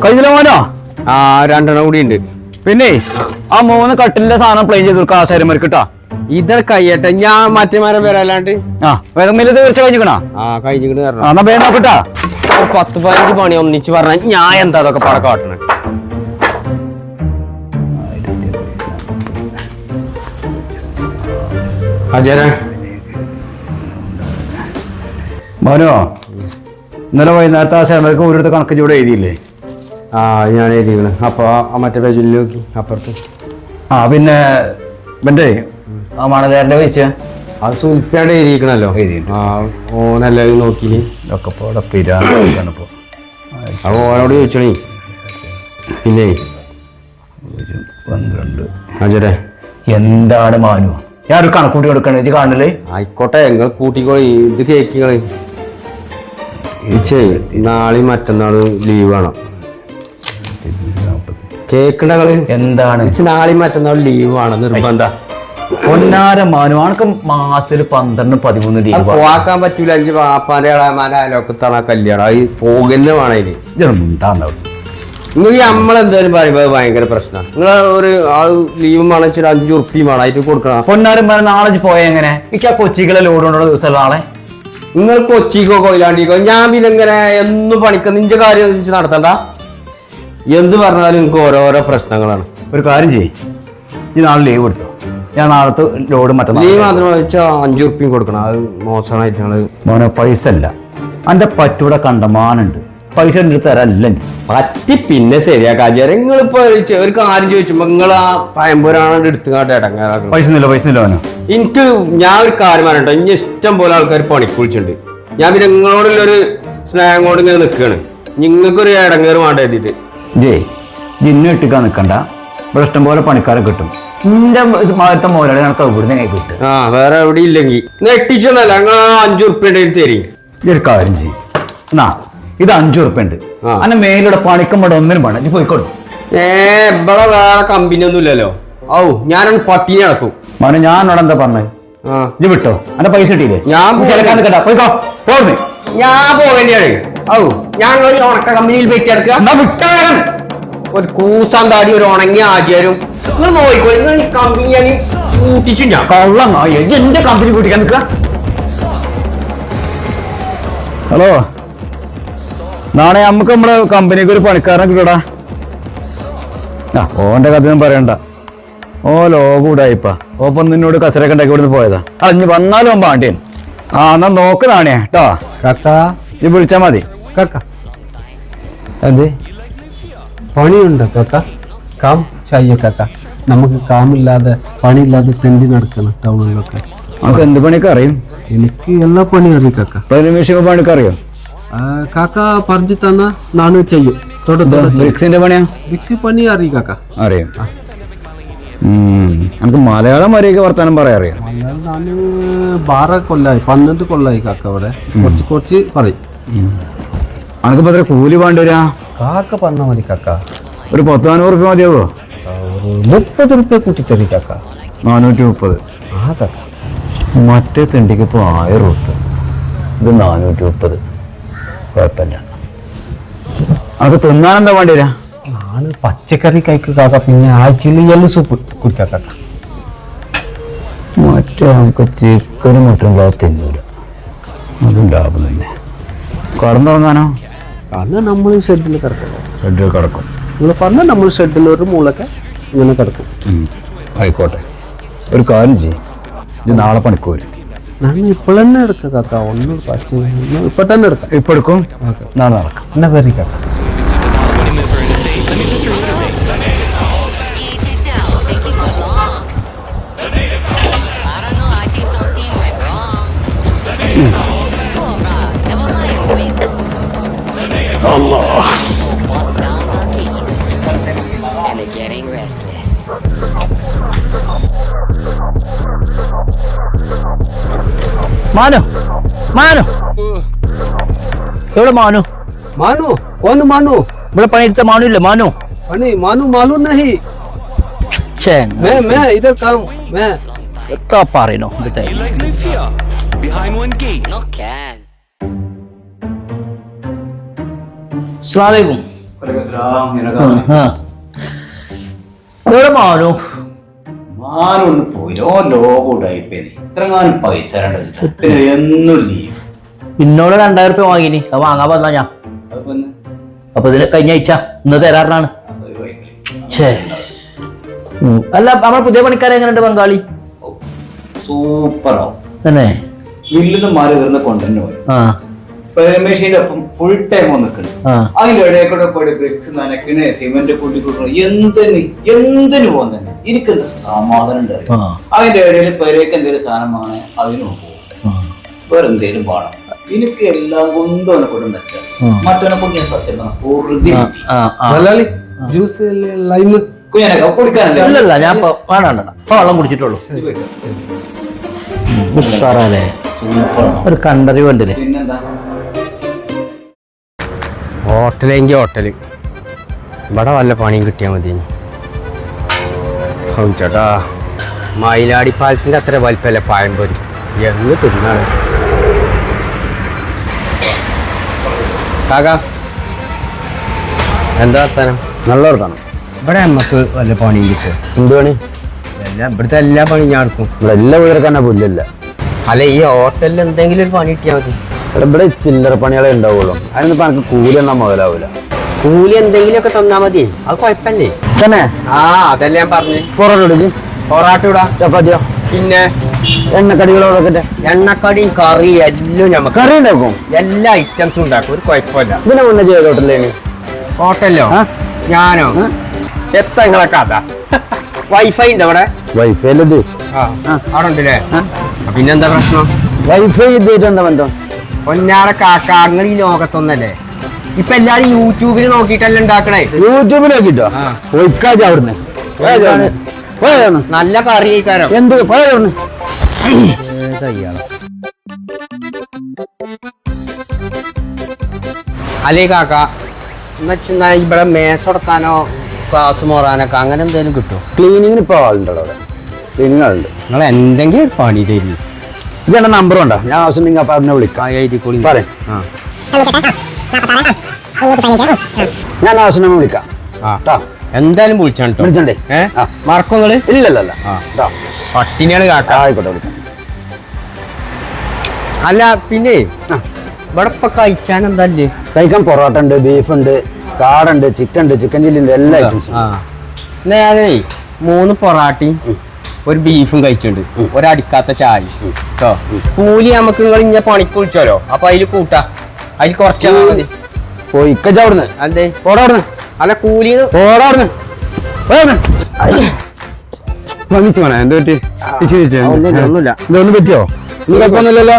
കഴിഞ്ഞില്ല മോനോ? ആ 2 എണ്ണം കൂടി ഉണ്ട്. പിന്നെ ആ 3 കട്ടിലിന്റെ സാധനം പ്ലെയിൻ ചെയ്ത് കൊടുക്കാം. ആശാരിമാർക്ക് കിട്ടാ. ഇതൊക്കെ കഴിയട്ടെ, ഞാൻ മറ്റേ മരം വരാല്ലാണ്ട്. ആ വേഗം തീർച്ച കഴിഞ്ഞിക്കണ. കഴിഞ്ഞിട്ട് എന്നാ വേഗം നോക്കട്ടാ. 10-15 പണി ഒന്നിച്ച് പറഞ്ഞാൽ ഞാൻ എന്താ അതൊക്കെ പടക്ക കാട്ടണേ. മോനോ, ഇന്നലെ വൈകുന്നേരത്തെ ആശാരിമാർക്ക് ഒരിടത്ത് കണക്ക് ചൂട് എഴുതിയില്ലേ? ഞാൻ എഴുതിക്കണ്. അപ്പൊ മറ്റേ പേജിൽ നോക്കി അപ്പുറത്ത്. പിന്നെ ഇവന്റെ ആ മണലേറിന്റെ പൈസ അത് സുൽപ്പിയാണ്ട് എഴുതിക്കണല്ലോ. ഓനെല്ലാവരും നോക്കി ഒക്കെ പോടെ പിരാണിപ്പോ. അപ്പൊ ഓനോട് ചോദിച്ചോണി. പിന്നെ 12 എന്താണ് മാനു? ഞാനൊരു കണക്കൂട്ടി കൊടുക്കണേ, ഇത് കാണല്ലേ? ആയിക്കോട്ടെ, നിങ്ങൾ കൂട്ടിക്കോളി. ഇത് കേക്കിങ്ങള് നാളെയും മറ്റന്നാളും ലീവ് വേണം. കേക്കുണ്ടങ്ങള് എന്താണ്? നാളെയും മറ്റന്നാളും ലീവ് വേണം നിർബന്ധ. പൊന്നാര മാനു, ആണക്ക് മാസത്തിൽ 12-13 ലീവ് പോവാക്കാൻ പറ്റൂല. 5 വാപ്പാന്റെ ഇളമാരെ അയലോക്കത്താണ് കല്യാണം. അത് പോകുന്ന വേണം. അതിന് നിങ്ങൾക്ക് നമ്മളെന്തായാലും പറയുമ്പോ ഭയങ്കര പ്രശ്നമാണ്. നിങ്ങൾ ഒരു ലീവും വേണം, 5 ഉറുപ്പിയും വേണം ആയിട്ട് കൊടുക്കണം. പൊന്നാരം നാളെ പോയ എങ്ങനെ? എനിക്ക് ആ കൊച്ചികളെ ലോഡ് കൊണ്ടുള്ള ദിവസം നാളെ നിങ്ങൾ കൊച്ചിക്കോ കൊയിലാണ്ടിക്കോ. ഞാൻ പിന്നെ ഇങ്ങനെ എന്നും പണിക്കുന്ന നിന്റെ കാര്യം നടത്തണ്ട. എന്ത് പറഞ്ഞാലും നിങ്ങൾക്ക് ഓരോരോ പ്രശ്നങ്ങളാണ്. ഒരു കാര്യം ചെയ്യ്, ഈ നാളെ ലീവ് കൊടുത്തോ. ഞാൻ നാളത്തെ ലോഡ് മറ്റന്നാൾ ലീവ് മാത്രം വെച്ചാൽ 5 ഉറുപ്പിയും കൊടുക്കണം. അത് മോശമായിട്ട് മോനെ പൈസ അല്ല, എൻ്റെ പറ്റൂടെ കണ്ടമാനുണ്ട്. പൈസ എൻ്റെ തരല്ല പറ്റി. പിന്നെ ശരിയാക്കാ. നിങ്ങളിപ്പോ ഒരു കാര്യം ചോദിച്ചുമ്പോ നിങ്ങൾ ആ പയമ്പൂരാണ് എടുത്തുകാട്ട് ഇടങ്ങാറാക്കണം. പൈസ ഇല്ല മോനോ. എനിക്ക് ഞാൻ ഒരു കാര്യം പറയണ്ടോ, ഇനി ഇഷ്ടം പോലെ ആൾക്കാർ പണിക്ക് വിളിച്ചിട്ടുണ്ട്. ഞാൻ പിന്നെ നിങ്ങളോടുള്ളൊരു സ്നേഹം കൊണ്ട് ഇങ്ങനെ നിൽക്കുകയാണ്. നിങ്ങൾക്കൊരു ഇടങ്ങേറ് വേണ്ട എഴുതിയിട്ട് ജിന്നു ഇട്ടിക്കാൻ നിൽക്കണ്ട. ഇവിടെ ഇഷ്ടം പോലെ പണിക്കാരെ കിട്ടും. എന്റെ മകത്തെ മോലാളി ഞങ്ങൾക്ക് ഇവിടുന്ന് കിട്ടും. വേറെ എവിടെ ഇല്ലെങ്കിൽ നെട്ടിച്ചെന്നല്ല, ഞങ്ങൾ 5 ഉറുപ്പിക തരും. ഇതൊരു കാര്യം ചെയ്യും. എന്നാ ഇത് 5 ഉറുപ്പിക ഉണ്ട്. അന്നെ മേലൂടെ പണിക്കുമ്പോൾ ഒന്നിനും വേണം. ഇത് പോയിക്കോളൂ. ഇവിടെ വേറെ കമ്പനി ഒന്നും ഇല്ലല്ലോ. ഞാനൊന്ന് പട്ടിനെ നടക്കും. മോനെ ഞാനോട് എന്താ പറഞ്ഞത്? ഇത് വിട്ടോ, അന്റെ പൈസ കിട്ടിയില്ലേ? ഞാൻ പോയിക്കോ. ഞാൻ പോവേണ്ടിയാണ്. ഞങ്ങൾ ഉണക്ക കമ്പനിയിൽ വെച്ച് കിടക്കുക. ഒരു കൂസാൻ താടി ഒരു ഉണങ്ങിയ ആചാരും നിങ്ങൾ നോക്കിക്കോ. നിങ്ങൾ ഈ കമ്പനി ഞാൻ കൂട്ടിച്ചു. ഞാൻ കള്ളം എന്റെ കമ്പനി കൂട്ടിക്കാൻ നിൽക്കുക. ഹലോ, നാളെ നമുക്ക് നമ്മുടെ കമ്പനിക്ക് ഒരു പണിക്കാരനെ കിട്ടൂടാ. ഓന്റെ കഥയൊന്നും പറയണ്ട. ഓ ലോകം ഇടായിപ്പാ. ഓപ്പം നിന്നോട് കച്ചറയൊക്കെ ഉണ്ടാക്കി ഇവിടുന്ന് പോയതാ. ഇനി വന്നാലും അവൻ പാണ്ടിയൻ. എന്നാ നോക്ക് നാണേ കേട്ടോ. കാക്കാ ഇത് വിളിച്ചാ മതി. കാക്ക എന്ത് പണിയുണ്ടോ കാക്ക? കാം ചായ കാക്ക. നമുക്ക് കാമില്ലാതെ പണിയില്ലാതെ തെണ്ടി നടക്കണം ടൗണിലൊക്കെ. നമുക്ക് എന്ത് പണിയൊക്കെ അറിയും? എനിക്ക് എല്ലാ പണിയും അറിയും കാക്ക. പരിമേഷിന്റെ പണിയൊക്കെ അറിയോ? കാക്ക പറഞ്ഞു തന്നാ നാണ് ചെയ്യും. ബ്രിക്സിന്റെ പണിയാ? ബ്രിക്സി പണി അറിയും കാക്ക. അറിയാം. നമുക്ക് മലയാളം വരെയൊക്കെ വർത്താനം പറയാൻ അറിയാം. മലയാളം നാല് 12 കൊല്ലായി 12 കൊല്ലായി കാക്ക. അവിടെ കുറച്ച് പറയും. അനക്കിപ്പോ എത്ര കൂലി വേണ്ടി വരാ? കാക്ക പറഞ്ഞാൽ മതി കാക്ക. ഒരു 10-400 ഉറുപ്പിക മതിയാവോ? 30 ഉറുപ്പിക കൂട്ടി തരും കാക്ക. 430. മറ്റേ തെണ്ടിക്ക് ഇപ്പൊ 1000 ഉറുപ്പിക. ഇത് 430. കുഴപ്പമില്ല. അനക്ക് തിന്നാനെന്താ വേണ്ടി വരാ? ആണ് പച്ചക്കറി കഴിക്കുക കാക്ക. പിന്നെ ആഴ്ചയിൽ എല്ലാം സൂപ്പ് കുടിക്കാം കാക്ക. മറ്റേ നമുക്ക് ചിക്കനും മറ്റും തിന്നൂല. അതും ലാഭം തന്നെ. കടന്നുറങ്ങാനോ? കാരണം നമ്മൾ ഷെഡിൽ കിടക്കണം. ഷെഡിൽ കിടക്കും. നിങ്ങൾ പറഞ്ഞാൽ നമ്മൾ ഷെഡിൽ ഒരു മൂലൊക്കെ ഇങ്ങനെ കിടക്കും. ആയിക്കോട്ടെ. ഒരു കാര്യം ചെയ്യും, ഇത് നാളെ പണിക്ക് വരും. ഞാൻ ഇപ്പോൾ തന്നെ എടുക്കാം കാക്ക. ഒന്നും ഇപ്പൊ തന്നെ എടുക്കാം. ഇപ്പൊ എടുക്കും. നാളെ നടക്കാം. എന്നാ കറി കാക്ക. മാനു, മാനു, എവിടെ മാനു? मानू कौन मानू? बड़ा पनीर से मानू ले मानू नहीं मानू मालूम नहीं। चैन मैं इधर काम मैं तो पारे नो बताइए। You like Lufia behind one gate. No can. अस्सलाम वालेकुम। എവിടെ മാനു മാനൊന്ന് പോയില്ലോ ലോകം ഉടായിപ്പേനി ഇത്രങ്ങാനും പൈസ പിന്നെ എന്നും ലീവ് പിന്നോട് 2000 രൂപ വാങ്ങിനി അത് വാങ്ങാൻ പറഞ്ഞ ഞാൻ അപ്പൊ ഇതിന് കഴിഞ്ഞ ആഴ്ച ഇന്ന് തരാറാണ് അല്ല നമ്മളെ പുതിയ പണിക്കാരെ എങ്ങനെയുണ്ട് ബംഗാളി സൂപ്പറാവും തന്നെ വില്ലിന്ന് മാറി വരുന്ന കൊണ്ടുതന്നെ പോയി പെരമേശിന്റെ ഒപ്പം ഫുൾ ടൈം നിൽക്കണം അതിന്റെ ഇടയിൽ കൂടെ പോയി ബ്രിക്സ് നനക്കണേ സിമെന്റ് കൂട്ടി കൊടുക്കണം എന്തിനു പോകുന്ന തന്നെ എനിക്കെന്ത് സമാധാനം ഉണ്ടാവും അതിന്റെ ഇടയിൽ പെരേക്ക് എന്തെങ്കിലും സാധനമാണ് അതിന് പോകും വേറെ എന്തേലും വേണം എനിക്ക് എല്ലാം കൊണ്ടും അവനെ കൊണ്ട് വെച്ചാൽ മറ്റവനെ കൊണ്ട് ഞാൻ സത്യം പറഞ്ഞ ജ്യൂസ് ലൈം ഇല്ലല്ല ഞാൻ വേണ്ട വെള്ളം കുടിച്ചിട്ടുള്ളൂ ഉഷാറല്ലേ ഒരു കണ്ടറി വേണ്ടില്ലേ പിന്നെന്താ ഹോട്ടലെങ്കിൽ ഹോട്ടല് ഇവിടെ വല്ല പണിയും കിട്ടിയാൽ മതി ചേട്ടാ മയിലാടി പാലത്തിന്റെ അത്ര വലിപ്പമല്ല പായമ്പൊരി എന്ന് തിന്നാണ് കാക്ക എന്താ വർത്താനം നല്ല വർത്താനം ഇവിടെ നമുക്ക് വല്ല പണിയും കിട്ടും എന്ത് പണി ഇവിടുത്തെ എല്ലാ പണിയും ഞാൻ എടുക്കും ഇവിടെ എല്ലാ വീട് തന്നെ പുല്ലില്ല അല്ല ഈ ഹോട്ടലിൽ എന്തെങ്കിലും ഒരു പണി കിട്ടിയാൽ മതി ഇവിടെ ചില്ലറ പണികളെ ഉണ്ടാവുള്ളൂ അതിനിപ്പോ എനിക്ക് കൂലി എന്നാ മുതലാവൂല കൂലി എന്തെങ്കിലുമൊക്കെ തന്നാ മതി അത് കുഴപ്പമില്ലേ തന്നെ ആ അതല്ലേ ഞാൻ പറഞ്ഞു പൊറോട്ട പൊറാട്ട ഇടാ ചപ്പാത്തിയോ പിന്നെ എണ്ണക്കടികളൊക്കെ എണ്ണക്കടിയും കറി എല്ലാം നമുക്ക് കറി ഉണ്ടാക്കും എല്ലാ ഐറ്റംസും ഉണ്ടാക്കും ഒരു കുഴപ്പമില്ല ഇതിനെ മുന്നേ ചെയ്തോട്ടല്ലേന് ഹോട്ടലിലോ ഞാനോ എത്ര നിങ്ങളെ കഥ വൈഫൈ ഉണ്ട് അവിടെ വൈഫൈ അല്ലത് അവിടെ ഉണ്ടല്ലേ പിന്നെന്താ പ്രശ്നം വൈഫൈ ഇതായിട്ട് എന്താ ബന്ധം പൊന്നാറ കാക്ക നിങ്ങൾ ഈ ലോകത്തൊന്നല്ലേ ഇപ്പൊ എല്ലാരും യൂട്യൂബിൽ നോക്കിട്ടല്ലേ ഉണ്ടാക്കണേ യൂട്യൂബിൽ നോക്കിട്ടോ പോയിക്കാജ് അവിടുന്ന് നല്ല കറി കഴിക്കാരോ എന്ത് പോയവിടുന്ന് അല്ലേ കാക്ക എന്നുവെച്ചാ ഇവിടെ മേശടത്താനോ ക്ലാസ് മോറാനൊക്കെ അങ്ങനെ എന്തെങ്കിലും കിട്ടും ക്ലീനിങ്ങിന് ഇപ്പൊ ആളുണ്ടോ അവിടെ ക്ലീനിങ് ആളുണ്ട് നിങ്ങൾ എന്തെങ്കിലും ഒരു പണി തരി ഇതെന്റെ നമ്പർ ഉണ്ടോ ഞാൻ ആവശ്യമുണ്ടെങ്കിൽ അപ്പൊ അവനെ വിളിക്കാം എഴുതിക്കോളി പറയാം ഞാൻ ആവശ്യം വിളിക്കാം എന്തായാലും വിളിച്ചാണ് വിളിച്ചണ്ടേ മറക്കങ്ങള് ഇല്ലല്ല പട്ടിനെയാണ് കാക്ക ആയിക്കോട്ടെ വിളിക്കാം അല്ല പിന്നെ ഇവിടെ ഇപ്പൊ കഴിച്ചാൻ എന്തല്ലേ കഴിക്കാൻ പൊറോട്ട ഉണ്ട് ബീഫ് ഉണ്ട് കാടുണ്ട് ചിക്കൻ ഉണ്ട് ചിക്കൻ ചില്ലി ഉണ്ട് എല്ലാ ഐറ്റംസും ഞാനേ 3 പൊറാട്ടയും ഒരു ബീഫും കഴിച്ചിട്ടുണ്ട് ഒരടിക്കാത്ത ചായ കേട്ടോ കൂലി നമുക്ക് നിങ്ങൾ ഇങ്ങനെ പണിക്ക് വിളിച്ചോലോ അപ്പൊ അതിൽ കൂട്ടാ അതിൽ കുറച്ചാ മതി പോയിക്കവിടുന്ന് അതെ പോടാവിടുന്ന് അല്ല കൂലി പോടാവിടുന്ന് എന്ത് പറ്റി ഒന്നുമില്ല ഇതൊന്നും പറ്റിയോ ഇത് കുഴപ്പമൊന്നുമില്ലല്ലോ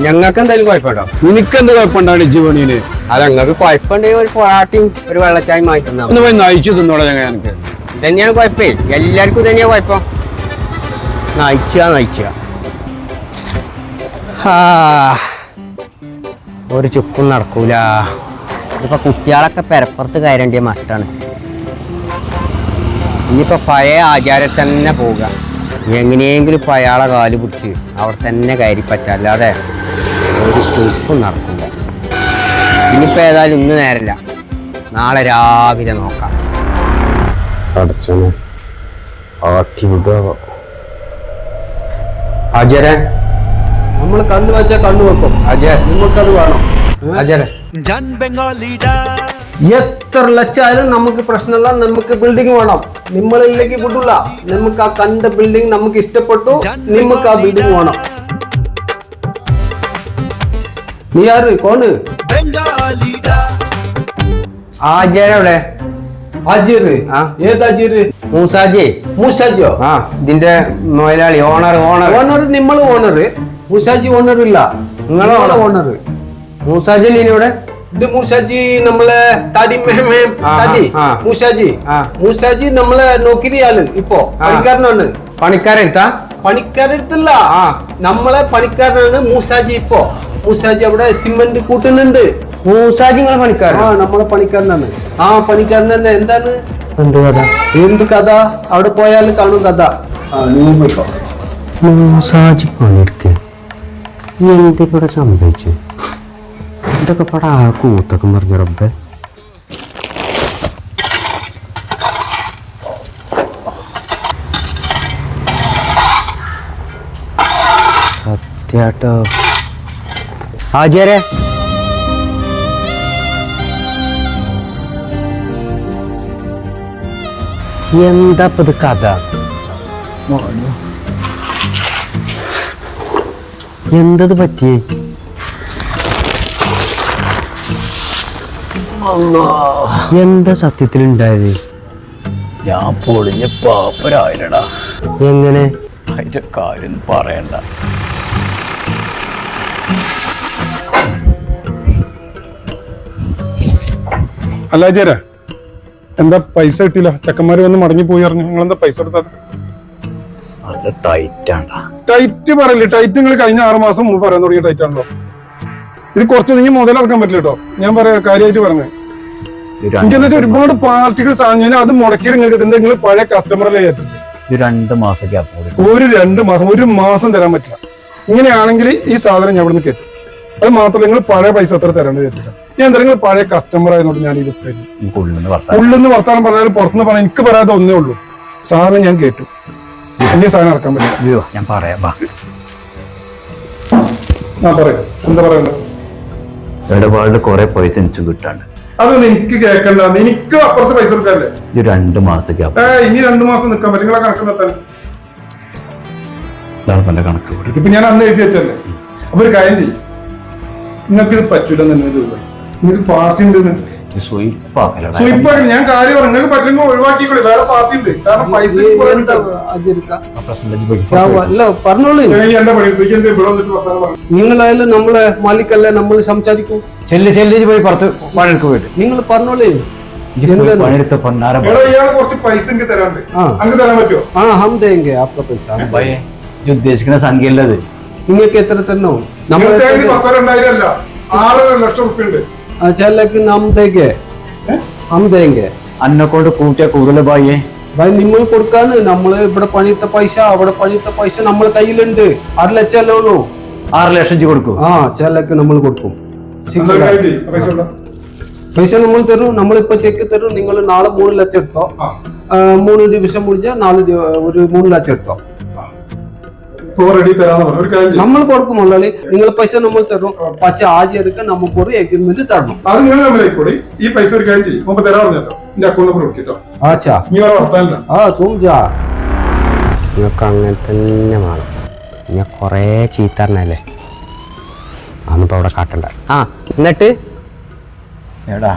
ഞങ്ങൾക്ക് എന്തായാലും കുഴപ്പമുണ്ടോ നിനക്ക് എന്ത് കുഴപ്പമുണ്ടാണ് ഇജ്ജ് പണീന് അത് ഞങ്ങൾക്ക് കുഴപ്പമുണ്ടെങ്കിൽ ഒരു പൊറാട്ടയും ഒരു വെള്ളച്ചായും വാങ്ങി തന്നാ ഒന്ന് പോയി നയിച്ചു തിന്നോളാം ഞങ്ങൾക്ക് ഇതന്നെയാണ് കുഴപ്പമേ എല്ലാവർക്കും തന്നെയാ കുഴപ്പം നയിച്ച ഒരു ചുക്കും നടക്കൂല ഇപ്പൊ കുട്ടികളൊക്കെ പെരപ്പുറത്ത് കയറേണ്ടിയ മട്ടാണ് ഇനിയിപ്പോ പഴയ ആചാരം തന്നെ പോവുക എങ്ങനെയെങ്കിലും ഇപ്പൊ അയാളെ കാല് പിടിച്ച് അവിടെ തന്നെ കയറി പറ്റാ അല്ലാതെ ഒരു ചുക്കും നടക്കില്ല ഇനിയിപ്പോ ഏതായാലും ഇന്ന് നേരല്ല നാളെ രാവിലെ നോക്കാം അജരെ നമ്മൾ കണ്ണു വെച്ചാൽ കണ്ണു വെക്കും അജയ നിങ്ങൾക്കത് വേണം അജരെ എത്ര ലക്ഷമായാലും നമുക്ക് പ്രശ്നമല്ല നമുക്ക് ബിൽഡിംഗ് വേണം നിങ്ങളിലേക്ക് വിടില്ല നമുക്ക് ആ കണ്ട ബിൽഡിംഗ് നമുക്ക് ഇഷ്ടപ്പെട്ടു നമുക്ക് ആ ബിൽഡിംഗ് വേണം നീ ആര് കോണ് ആജയുടെ അജീറ് ഏത് അജീറ് മൂസാജി മൂസാജിയോ ഇതിന്റെ മുതലാളി ഓണർ നിങ്ങൾ ഓണർ മൂസാജി ഓണർ ഇല്ല നിങ്ങളെ ഓണർ മൂസാജി ഇവിടെ ഇത് മൂസാജി നമ്മളെ താടി മൂസാജി നമ്മളെ നോക്കിയാല് ഇപ്പൊ പണിക്കാരനാണ് പണിക്കാരെടുത്തല്ല നമ്മളെ പണിക്കാരനാണ് മൂസാജി ഇപ്പൊ മൂസാജി അവിടെ സിമെന്റ് കൂട്ടുന്നുണ്ട് മൂസാജി നിങ്ങളെ പണിക്കാരൻ നമ്മളെ പണിക്കാരനാണ് പണിക്കാരൻ തന്നെ എന്താണ് എന്ത് കഥ അവിടെ പോയാൽ കാണും കഥ നീ പോയിക്കോ മൂസാജി പണിയെടുക്ക എന്തിവിടെ സംഭവിച്ചു ഇതൊക്കെ പടാ കൂത്തൊക്കെ മറിഞ്ഞ റബ്ബെ സത്യാട്ടോ ആചാര്യ എന്താ ഇത് കഥ? എന്തത് പറ്റിയേ? എന്താ സത്യത്തിലുണ്ടായത്? ഞാൻ പൊളിഞ്ഞ പാപ്പരായില്ലടാ. എങ്ങനെ? അതിന്റെ കാര്യം പറയണ്ട. അല്ല ചേരാ, എന്താ പൈസ കിട്ടിയില്ല? ചെക്കന്മാര് വന്ന് മടങ്ങി പോയി അറിഞ്ഞു. നിങ്ങൾ എന്താ പൈസ കൊടുത്തത്? അത് ടൈറ്റാണ്ടാ. ടൈറ്റ് പറയില്ലേ? ടൈറ്റ് നിങ്ങൾ കഴിഞ്ഞ 6 മാസം മുമ്പ് പറയാൻ തുടങ്ങിയ ടൈറ്റ് ആണല്ലോ. ഇത് കുറച്ച് നീ മുതലെടുക്കാൻ പറ്റില്ല കേട്ടോ. ഞാൻ പറയാ കാര്യമായിട്ട് പറഞ്ഞത്. എനിക്കെന്താ വെച്ചാൽ ഒരുപാട് പാർട്ടികൾ സാധനം അത് മുടക്കിയിട്ട് നിങ്ങൾക്ക് എന്താ നിങ്ങൾ പഴയ കസ്റ്റമറല്ലേ വിചാരിച്ചിട്ട് 2 മാസമൊക്കെ ഒരു 2 മാസം 1 മാസം തരാൻ പറ്റില്ല. ഇങ്ങനെയാണെങ്കിൽ ഈ സാധനം ഞാൻ ഇവിടുന്ന് കേട്ടു. അത് മാത്രമല്ല നിങ്ങൾ പഴയ പൈസ എത്ര തരാണ്ട് വിചാരിച്ചിട്ടാ. ഞാൻ എന്താ നിങ്ങൾ പഴയ കസ്റ്റമർ ആയതുകൊണ്ട് ഞാൻ ഇത് ഉള്ളിന്ന് വർത്താനം പറഞ്ഞാലും പുറത്തുനിന്ന് പറഞ്ഞാൽ എനിക്ക് പറയാതെ ഒന്നേ ഉള്ളൂ. സാധനം ഞാൻ കേട്ടു. എന്റെ സാധനം ഇറക്കാൻ പറ്റില്ല. ഞാൻ പറയാം. പറയാം. എന്താ പറയണ്ടത്? ഇടപാടിൽ കുറെ പൈസ എനിക്ക് കിട്ടാണ്ട്. അതൊന്നും എനിക്ക് കേൾക്കണ്ട. എനിക്ക് അപ്പുറത്ത് പൈസ കൊടുക്കാല്ലേ? 2 മാസത്തേക്ക് ഇനി 2 മാസം നിൽക്കാൻ പറ്റും. നിങ്ങളെ കണക്ക് നിർത്താൻ കണക്ക് ഇപ്പൊ ഞാൻ അന്ന് എഴുതി വെച്ചല്ലേ. അപ്പൊ ഒരു കാര്യം ചെയ്യും, നിങ്ങൾക്ക് ഇത് പറ്റൂല. നിങ്ങൾക്ക് പാർട്ടി ഉണ്ട്. സ്വീപ്പാക്കി ഞാൻ കാര്യം പറഞ്ഞു. നിങ്ങൾക്ക് പറ്റുമെങ്കിൽ ഒഴിവാക്കിക്കോളി. വേറെ പാർട്ടി ഉണ്ട്. കാരണം പൈസ നിങ്ങളായാലും നമ്മളെ മാലിക്കല്ലേ, നമ്മൾ സംസാരിക്കും. ചെല്ലി പോയി പുറത്ത് പണിയെടുക്ക് പോയിട്ട് നിങ്ങൾ പറഞ്ഞോളേ. പണിയെടുത്ത പൊന്നാര കുറച്ച് പൈസ എനിക്ക് തരാണ്ട് അങ്ങ് തരാൻ പറ്റുമോ? ഹം ദേംഗെ ആപ്കാ പൈസ. ഉദ്ദേശിക്കുന്ന സംഖ്യ അല്ലത്. നിങ്ങൾക്ക് എത്ര തരണോ? നമ്മൾ 10,000 അല്ല, 6 ലക്ഷം റുപ്യ ഉണ്ട്. അന്നെ കൊണ്ട് കൂട്ടിയ കൂടുതൽ ഭായിയെ നിങ്ങൾ കൊടുക്കാന്ന്. നമ്മള് ഇവിടെ പണിത്ത പൈസ അവിടെ പണിത്ത പൈസ നമ്മളെ കയ്യിലുണ്ട്. 6 ലക്ഷം അല്ലേ ഉള്ളൂ. 6 ലക്ഷം കൊടുക്കും. ചിലക്ക് നമ്മൾ കൊടുക്കും. പൈസ നമ്മൾ തരും. നമ്മളിപ്പോ ചെക്ക് തരും. നിങ്ങൾ നാളെ 3 ലക്ഷം എടുത്തോ. 3 ദിവസം മുടിഞ്ഞാൽ 3 ലക്ഷം എടുത്തോ. നമ്മൾ കൊടുക്കും. മുതലാളി നിങ്ങൾ പൈസ നമ്മൾ തരും. പക്ഷെ ആദ്യം എടുക്കാൻ നമുക്ക് ഒരു എഗ്രിമെന്റ് തരണം. അത് നിങ്ങൾ തമ്മിലായിക്കോടി. ഈ പൈസ ഒരു കാര്യം ചെയ്യും. മുമ്പ് തരാൻ പറഞ്ഞോ. എന്റെ അക്കൗണ്ട് നമ്പർ കൊടുക്കട്ടോ. നീ വേറെ വർത്താനില്ല. നിങ്ങൾക്ക് അങ്ങനെ തന്നെ വേണം. ഞാൻ കൊറേ ചീത്തറിനല്ലേ. അന്നിപ്പോ അവിടെ കാട്ടണ്ട. എന്നിട്ട് എടാ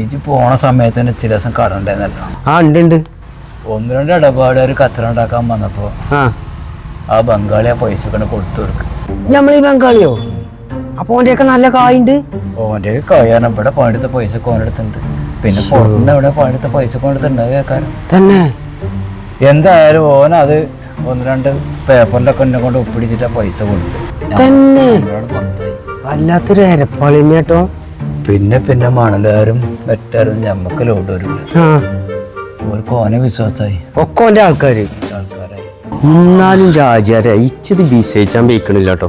ഇജ് പോണ സമയത്ത് തന്നെ ചില ദിവസം കടണ്ടായിരുന്നല്ലോ. ഉണ്ട്. 1-2 ഇടപാടുകാർ കച്ചറ ഉണ്ടാക്കാൻ വന്നപ്പോ ആ ബംഗാളി ആ പൈസ കൊണ്ട് കൊടുത്തു കൊടുക്കും. നമ്മളീ ബംഗാളിയോ? അപ്പൊ ഓന്റെയൊക്കെ നല്ല കായുണ്ട്. ഓന്റെ കായാണ് ഇവിടെ പണിയെടുത്ത പൈസ കോനെടുത്തുണ്ട്. പിന്നെ പുറത്തുനിന്ന് എവിടെ പണിയെടുത്ത പൈസ കൊണ്ടെടുത്തുണ്ടാവും കേൾക്കാനും തന്നെ. എന്തായാലും ഓനത് 1-2 പേപ്പറിലൊക്കെ എന്നെ കൊണ്ട് ഒപ്പിടിച്ചിട്ട് ആ പൈസ കൊടുത്തു. തന്നെ വല്ലാത്തൊരു എരപ്പാളി കേട്ടോ. പിന്നെ മണലുകാരും വെറ്റാരും ഞമ്മക്ക് ലോഡ് വരില്ല. ഓർക്ക് ഓനെ വിശ്വാസമായി. ഒക്കെ ഓന്റെ ആൾക്കാരായി. എന്നാലും രാജാരെ ഇച്ചത് വിസയിച്ചാൻ വെക്കണില്ല കേട്ടോ.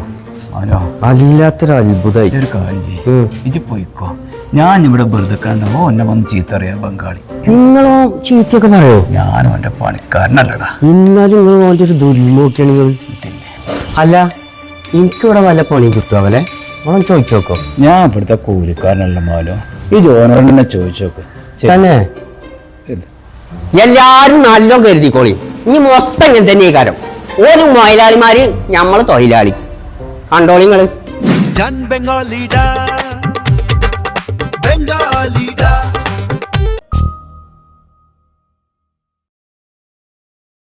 വല്ലാത്തൊരു അത്ഭുതമായി. ഒരു കാര്യം ചെയ്യും, ഇജ് പോയിക്കോ. ഞാൻ ഇവിടെ വെറുതെ കണ്ടോ എന്നെ വന്ന് ചീത്ത അറിയാ ബംഗാളി. നിങ്ങളോ ചീത്തയൊക്കെ പറയോ? ഞാനും എന്റെ പണിക്കാരനല്ലടാ. എന്നാലും നിങ്ങൾ ഓന്റെ ഒരു ദുർമോക്കിയാണ് നിങ്ങൾ. അല്ല എനിക്കിവിടെ വല്ല പണി കിട്ടുമല്ലേ? ഓണം ചോദിച്ചു നോക്കോ. ഞാൻ ഇവിടുത്തെ കൂലിക്കാരനല്ല മോലോ. ഈ ജോനോട് തന്നെ ചോദിച്ചു നോക്ക്. തന്നെ എല്ലാരും നല്ലോ കരുതിക്കോളി. ഇനി മൊത്തം ഇങ്ങനെ തന്നെ ഈ കാര്യം. ഒരു മുതലാളിമാര് ഞമ്മള് തൊഴിലാളി. കണ്ടോളിങ്ങള് Jan Bengali da